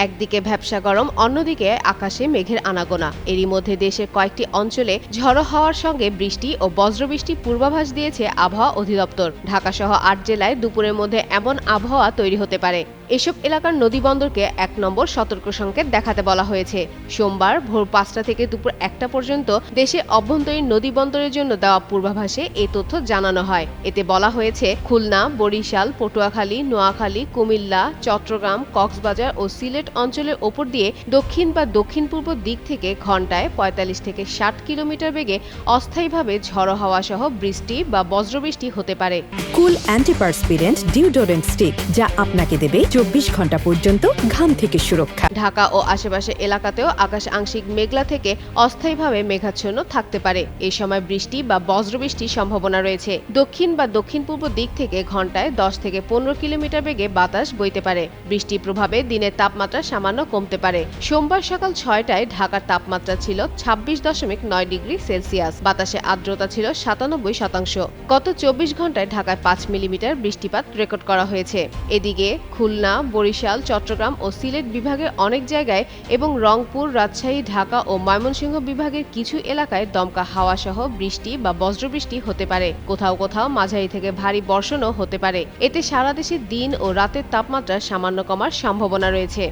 একদিকে ভ্যাপসা গরম, অন্যদিকে আকাশে মেঘের আনাগোনা। এরই মধ্যে দেশের কয়েকটি অঞ্চলে ঝড়ো হাওয়ার সঙ্গে বৃষ্টি ও বজ্রবৃষ্টি পূর্বাভাস দিয়েছে আবহাওয়া অধিদপ্তর। ঢাকাসহ ৮ জেলায় দুপুরের মধ্যে এমন আবহাওয়া তৈরি হতে পারে। এসব এলাকার নদীবন্দরকে ১ নম্বর সতর্ক সংকেত দেখাতে বলা হয়েছে। সোমবার ভোর ৫টা থেকে দুপুর ১টা পর্যন্ত দেশে অভ্যন্তরীণ নদীবন্দরের জন্য দেওয়া পূর্বাভাসে এই তথ্য জানানো হয়। এতে বলা হয়েছে, খুলনা, বরিশাল, পটুয়াখালী, নোয়াখালী, কুমিল্লা, চট্টগ্রাম, কক্সবাজার ও সিলেট অঞ্চলের ওপর দিয়ে দক্ষিণ বা দক্ষিণ-পূর্ব দিক থেকে ঘন্টায় ৪৫ থেকে ৬০ কিলোমিটার বেগে অস্থায়ীভাবে ঝড়ো হাওয়া সহ বৃষ্টি বা বজ্রবৃষ্টি হতে পারে। কুল অ্যান্টিপারস্পিরেন্ট ডিওডোরেন্ট স্টিক, যা আপনাকে দেবে ২৪ ঘন্টা পর্যন্ত ঘাম থেকে সুরক্ষা। ঢাকা ও আশেপাশের এলাকাতেও আকাশ আংশিক মেঘলা থেকে অস্থায়ীভাবে মেঘাচ্ছন্ন থাকতে পারে। এই সময় বৃষ্টি বা বজ্রবৃষ্টির সম্ভাবনা রয়েছে। দক্ষিণ বা দক্ষিণ-পূর্ব দিক থেকে ঘন্টায় ১০ থেকে ১৫ কিলোমিটার বেগে বাতাস বইতে পারে। বৃষ্টির প্রভাবে দিনের তাপমাত্রা সামান্য কমতে পারে। সোমবার সকাল ৬টায় ঢাকার তাপমাত্রা ছিল ২৬.৯ ডিগ্রি সেলসিয়াস। বাতাসে আর্দ্রতা ছিল ৯৭%। গত ২৪ ঘন্টায় ঢাকায় ৫ মিলিমিটার বৃষ্টিপাত রেকর্ড করা হয়েছে। এদিকে খুলনা, বরিশাল, চট্টগ্রাম ও সিলেট বিভাগের অনেক জায়গায় এবং রংপুর, রাজশাহী, ঢাকা ও ময়মনসিংহ বিভাগের কিছু এলাকায় দমকা হাওয়া সহ বৃষ্টি বা বজ্রবৃষ্টি হতে পারে। কোথাও কোথাও মাঝারি থেকে ভারী বর্ষণও হতে পারে। এতে সারা দেশে দিন ও রাতের তাপমাত্রা সামান্য কমার সম্ভাবনা রয়েছে।